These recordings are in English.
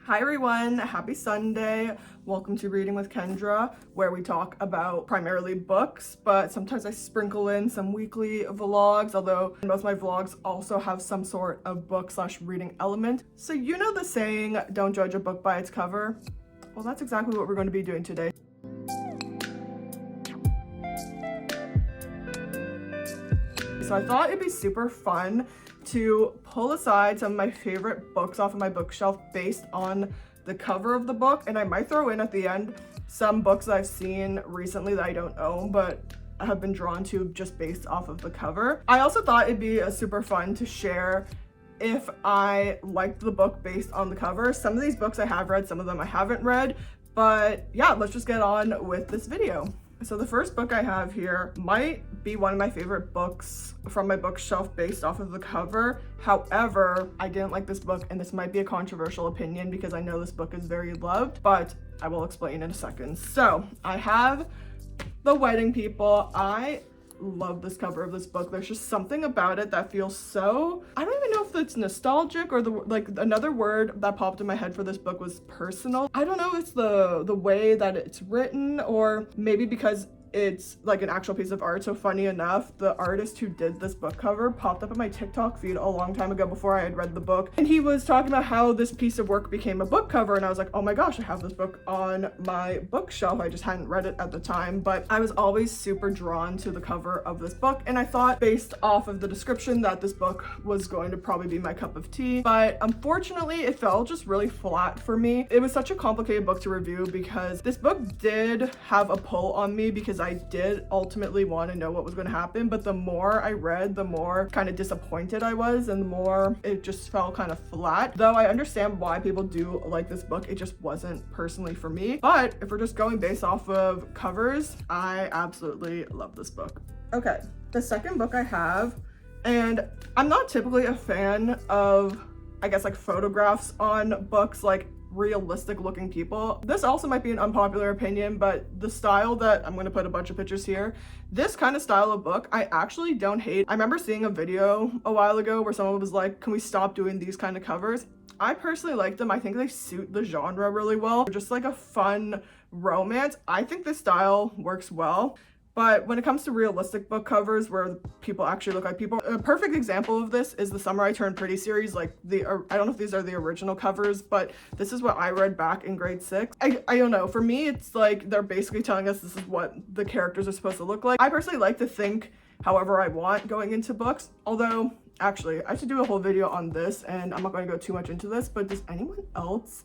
Hi everyone, happy Sunday. Welcome to Reading with Kendra, where we talk about primarily books, but sometimes I sprinkle in some weekly vlogs, although most of my vlogs also have some sort of book/reading element. So you know the saying, don't judge a book by its cover? Well, that's exactly what we're going to be doing today. So I thought it'd be super fun to pull aside some of my favorite books off of my bookshelf based on the cover of the book, and I might throw in at the end some books that I've seen recently that I don't own but I have been drawn to just based off of the cover. I also thought it'd be super fun to share if I liked the book based on the cover. Some of these books I have read, some of them I haven't read, but yeah, let's just get on with this video. So the first book I have here might be one of my favorite books from my bookshelf based off of the cover. However, I didn't like this book, and this might be a controversial opinion because I know this book is very loved, but I will explain in a second. So I have The Wedding People. I love this cover of this book. There's just something about it that feels so, I don't even know if it's nostalgic or another word that popped in my head for this book was personal. I don't know if it's the way that it's written, or maybe because it's like an actual piece of art. So funny enough, the artist who did this book cover popped up in my TikTok feed a long time ago before I had read the book, and he was talking about how this piece of work became a book cover, and I was like, oh my gosh, I have this book on my bookshelf. I just hadn't read it at the time, but I was always super drawn to the cover of this book, and I thought based off of the description that this book was going to probably be my cup of tea, but unfortunately it fell just really flat for me. It was such a complicated book to review because this book did have a pull on me because I did ultimately want to know what was going to happen, but the more I read, the more kind of disappointed I was, and the more it just fell kind of flat. Though I understand why people do like this book, it just wasn't personally for me. But if we're just going based off of covers, I absolutely love this book. Okay, the second book I have, and I'm not typically a fan of, I guess, like photographs on books, like realistic looking people. This also might be an unpopular opinion, but the style that I'm going to put a bunch of pictures here, this kind of style of book I actually don't hate. I remember seeing a video a while ago where someone was like, can we stop doing these kind of covers? I personally like them. I think they suit the genre really well. They're just like a fun romance. I think this style works well. But when it comes to realistic book covers where people actually look like people, a perfect example of this is the Summer I Turned Pretty series. Like I don't know if these are the original covers, but this is what I read back in grade 6. I don't know. For me, it's like they're basically telling us this is what the characters are supposed to look like. I personally like to think however I want going into books, although actually I should do a whole video on this, and I'm not going to go too much into this, but does anyone else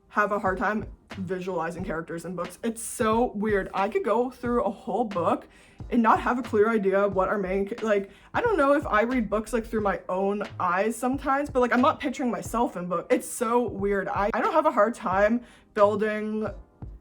have a hard time visualizing characters in books? It's so weird. I could go through a whole book and not have a clear idea of what our main, like, I don't know if I read books like through my own eyes sometimes, but like I'm not picturing myself in book. It's so weird. I don't have a hard time building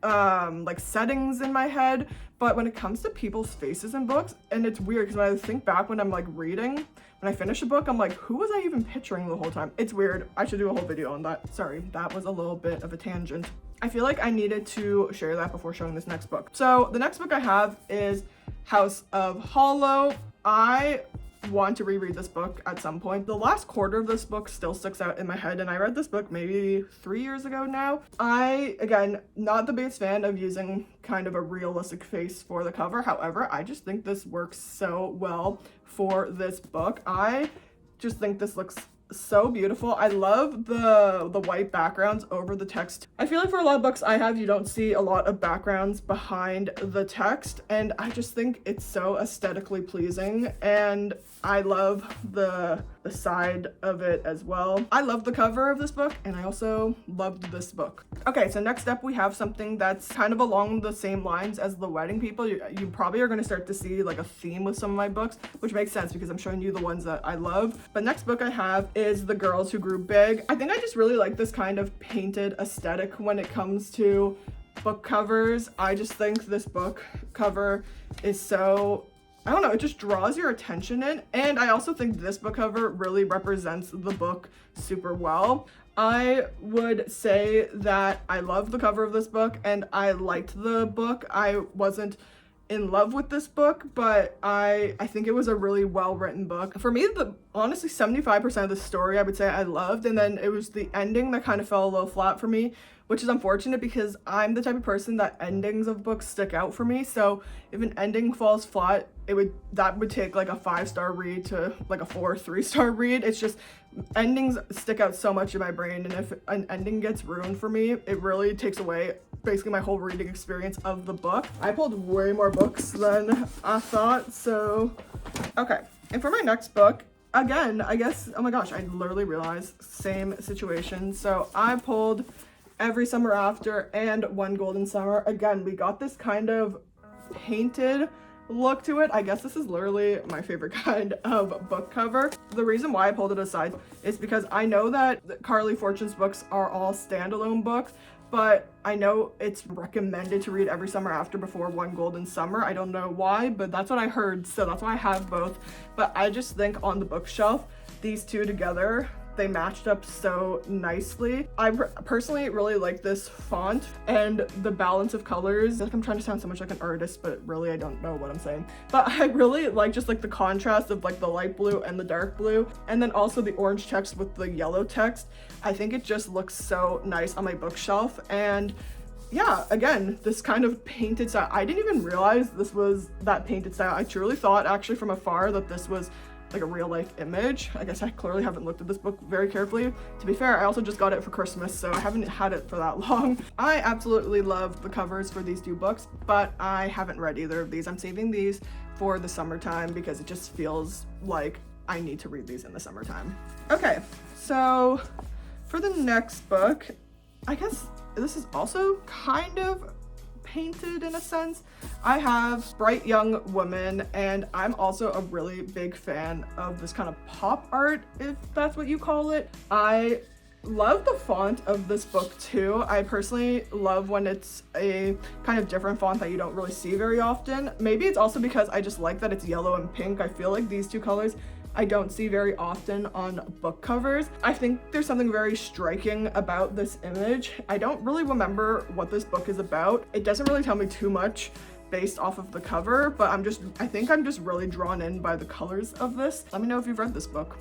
like settings in my head, but when it comes to people's faces in books, and it's weird because when I think back when I'm like reading, when I finish a book, I'm like, who was I even picturing the whole time? It's weird. I should do a whole video on that. Sorry, that was a little bit of a tangent. I feel like I needed to share that before showing this next book. So the next book I have is House of Hollow. I want to reread this book at some point. The last quarter of this book still sticks out in my head, and I read this book maybe 3 years ago now. I, again, not the biggest fan of using kind of a realistic face for the cover. However, I just think this works so well for this book. I just think this looks so beautiful. I love the white backgrounds over the text. I feel like for a lot of books I have, you don't see a lot of backgrounds behind the text, and I just think it's so aesthetically pleasing, and I love the side of it as well. I love the cover of this book, and I also loved this book. Okay, so next up we have something that's kind of along the same lines as The Wedding People. You probably are going to start to see like a theme with some of my books, which makes sense because I'm showing you the ones that I love. But next book I have is The Girls Who Grew Big. I think I just really like this kind of painted aesthetic when it comes to book covers. I just think this book cover is so, I don't know, it just draws your attention in, and I also think this book cover really represents the book super well. I would say that I love the cover of this book and I liked the book. I wasn't in love with this book, but I think it was a really well written book. For me, honestly 75% of the story I would say I loved, and then it was the ending that kind of fell a little flat for me, which is unfortunate because I'm the type of person that endings of books stick out for me. So if an ending falls flat, that would take like a 5-star read to like a 4 or 3-star read. It's just endings stick out so much in my brain, and if an ending gets ruined for me, it really takes away basically my whole reading experience of the book. I pulled way more books than I thought, so okay. And for my next book, again, I guess, oh my gosh, I literally realized same situation. So I pulled Every Summer After and One Golden Summer. Again, we got this kind of painted look to it. I guess this is literally my favorite kind of book cover. The reason why I pulled it aside is because I know that Carly Fortune's books are all standalone books, but I know it's recommended to read Every Summer After before One Golden Summer. I don't know why, but that's what I heard, so that's why I have both. But I just think on the bookshelf, these two together, they matched up so nicely. I personally really like this font and the balance of colors. Like, I'm trying to sound so much like an artist, but really I don't know what I'm saying. But I really like just like the contrast of like the light blue and the dark blue, and then also the orange text with the yellow text. I think it just looks so nice on my bookshelf. And yeah, again, this kind of painted style, I didn't even realize this was that painted style. I truly thought actually from afar that this was like a real life image. I guess I clearly haven't looked at this book very carefully. To be fair, I also just got it for Christmas, so I haven't had it for that long. I absolutely love the covers for these two books, but I haven't read either of these. I'm saving these for the summertime because it just feels like I need to read these in the summertime. Okay, so for the next book, I guess this is also kind of painted in a sense. I have Bright Young Woman, and I'm also a really big fan of this kind of pop art, if that's what you call it. I love the font of this book too. I personally love when it's a kind of different font that you don't really see very often. Maybe it's also because I just like that it's yellow and pink. I feel like these two colors I don't see very often on book covers. I think there's something very striking about this image. I don't really remember what this book is about. It doesn't really tell me too much based off of the cover, but I think I'm just really drawn in by the colors of this. Let me know if you've read this book.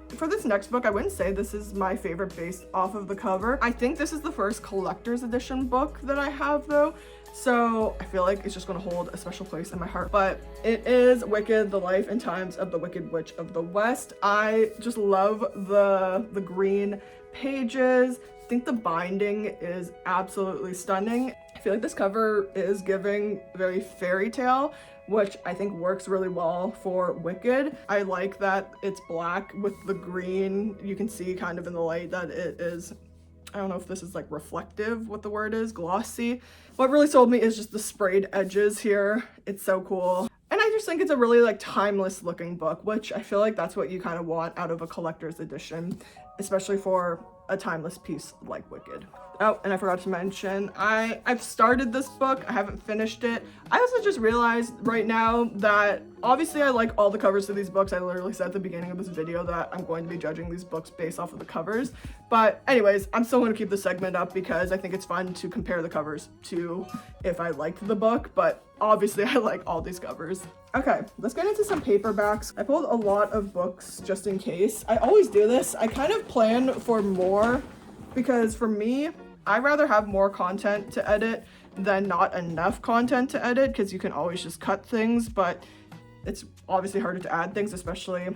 For this next book, I wouldn't say this is my favorite based off of the cover. I think this is the first collector's edition book that I have though, so I feel like it's just gonna hold a special place in my heart. But it is Wicked, The Life and Times of the Wicked Witch of the West. I just love the green pages. I think the binding is absolutely stunning. I feel like this cover is giving very fairy tale, which I think works really well for Wicked. I like that it's black with the green. You can see kind of in the light that it is, I don't know if this is like reflective, what the word is, glossy. What really sold me is just the sprayed edges here. It's so cool. And I just think it's a really like timeless looking book, which I feel like that's what you kind of want out of a collector's edition, especially for a timeless piece like Wicked. Oh, and I forgot to mention, I've started this book. I haven't finished it. I also just realized right now that obviously I like all the covers to these books. I literally said at the beginning of this video that I'm going to be judging these books based off of the covers. But anyways, I'm still going to keep the segment up because I think it's fun to compare the covers to if I liked the book, but obviously I like all these covers. Okay, let's get into some paperbacks. I pulled a lot of books just in case. I always do this. I kind of plan for more because for me, I'd rather have more content to edit than not enough content to edit because you can always just cut things, but it's obviously harder to add things, especially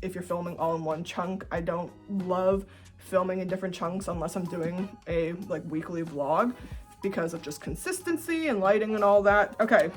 if you're filming all in one chunk. I don't love filming in different chunks unless I'm doing a like weekly vlog because of just consistency and lighting and all that. Okay,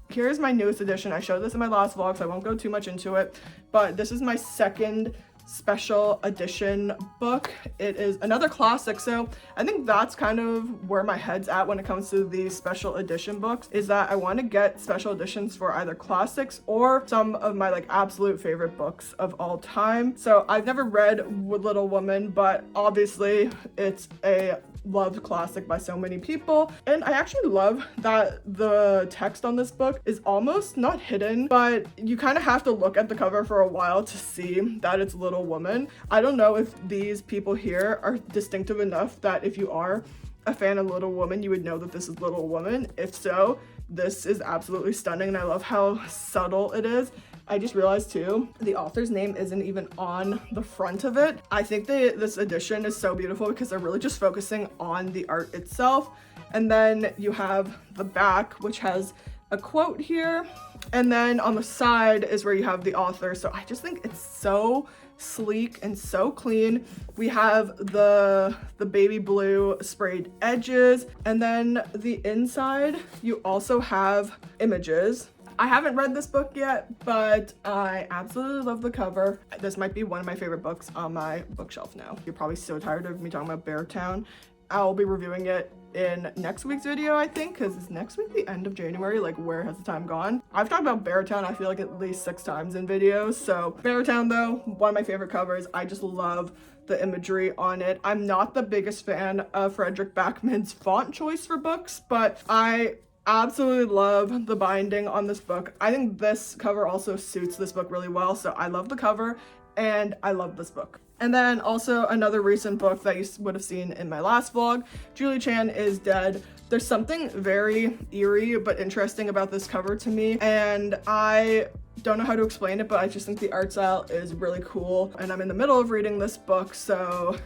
here's my newest edition. I showed this in my last vlog, so I won't go too much into it, but this is my second special edition book. It is another classic, so I think that's kind of where my head's at when it comes to these special edition books, is that I want to get special editions for either classics or some of my like absolute favorite books of all time. So I've never read Little Woman, but obviously it's a loved classic by so many people, and I actually love that the text on this book is almost not hidden, but you kind of have to look at the cover for a while to see that it's Little Woman. I don't know if these people here are distinctive enough that if you are a fan of Little Woman, you would know that this is Little Woman. If so, this is absolutely stunning, and I love how subtle it is. I just realized too, the author's name isn't even on the front of it. I think that this edition is so beautiful because they're really just focusing on the art itself. And then you have the back, which has a quote here. And then on the side is where you have the author. So I just think it's so sleek and so clean. We have the baby blue sprayed edges, and then the inside you also have images. I haven't read this book yet, but I absolutely love the cover. This might be one of my favorite books on my bookshelf now. You're probably so tired of me talking about Beartown. I'll be reviewing it in next week's video, I think, because it's next week the end of January. Like, where has the time gone? I've talked about Beartown, I feel like at least 6 times in videos. So Beartown though, one of my favorite covers. I just love the imagery on it. I'm not the biggest fan of Frederick Backman's font choice for books, but I absolutely love the binding on this book. I think this cover also suits this book really well. So I love the cover and I love this book. And then also another recent book that you would have seen in my last vlog, Julie Chan is Dead. There's something very eerie but interesting about this cover to me, and I don't know how to explain it, but I just think the art style is really cool, and I'm in the middle of reading this book, so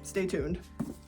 stay tuned.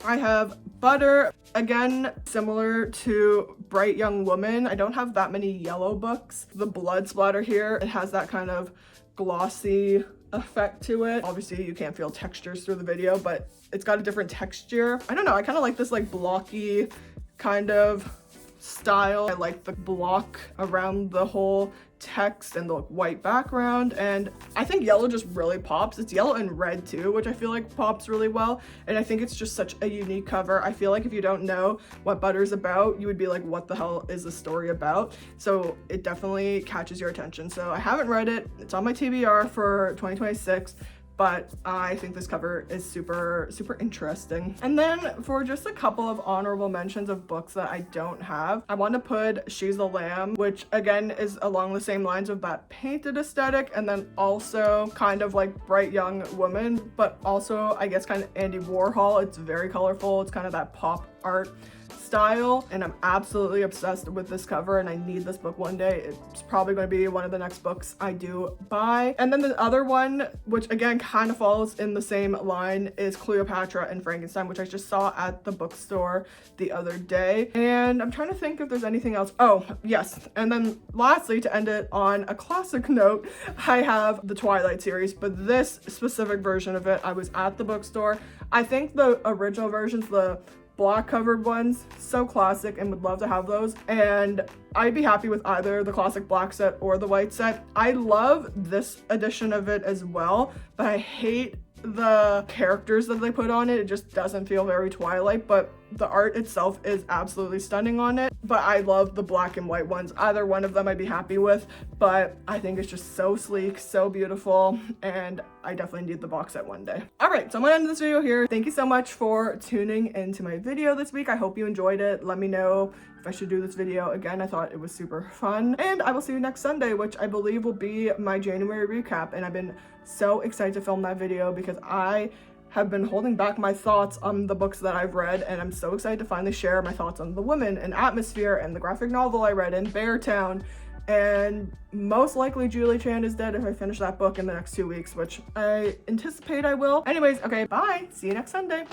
I have Butter, again, similar to Bright Young Woman. I don't have that many yellow books. The blood splatter here, it has that kind of glossy effect to it. Obviously you can't feel textures through the video, but it's got a different texture. I don't know, I kind of like this like blocky kind of style. I like the block around the whole text and the white background, and I think yellow just really pops. It's yellow and red too, which I feel like pops really well, and I think it's just such a unique cover. I feel like if you don't know what Butter's about, you would be like, what the hell is the story about? So it definitely catches your attention. So I haven't read it, it's on my TBR for 2026, but I think this cover is super interesting. And then for just a couple of honorable mentions of books that I don't have, I want to put She's the Lamb, which again is along the same lines of that painted aesthetic, and then also kind of like Bright Young Woman, but also I guess kind of Andy Warhol. It's very colorful, it's kind of that pop art style, and I'm absolutely obsessed with this cover, and I need this book one day. It's probably going to be one of the next books I do buy. And then the other one, which again kind of falls in the same line, is Cleopatra and Frankenstein, which I just saw at the bookstore the other day, and I'm trying to think if there's anything else. Oh yes, and then lastly, to end it on a classic note, I have the Twilight series, but this specific version of it, I was at the bookstore. I think the original versions, the black covered ones, so classic, and would love to have those, and I'd be happy with either the classic black set or the white set. I love this edition of it as well, but I hate the characters that they put on it. It just doesn't feel very Twilight, but the art itself is absolutely stunning on it. But I love the black and white ones. Either one of them I'd be happy with, but I think it's just so sleek, so beautiful, and I definitely need the box set one day. All right, so I'm gonna end this video here. Thank you so much for tuning into my video this week. I hope you enjoyed it. Let me know if I should do this video again. I thought it was super fun, and I will see you next Sunday, which I believe will be my January recap, and I've been so excited to film that video because I have been holding back my thoughts on the books that I've read, and I'm so excited to finally share my thoughts on The Woman and Atmosphere and the graphic novel I read in Beartown, and most likely Julie Chan is Dead if I finish that book in the next 2 weeks, which I anticipate I will. Anyways, okay, bye, see you next Sunday.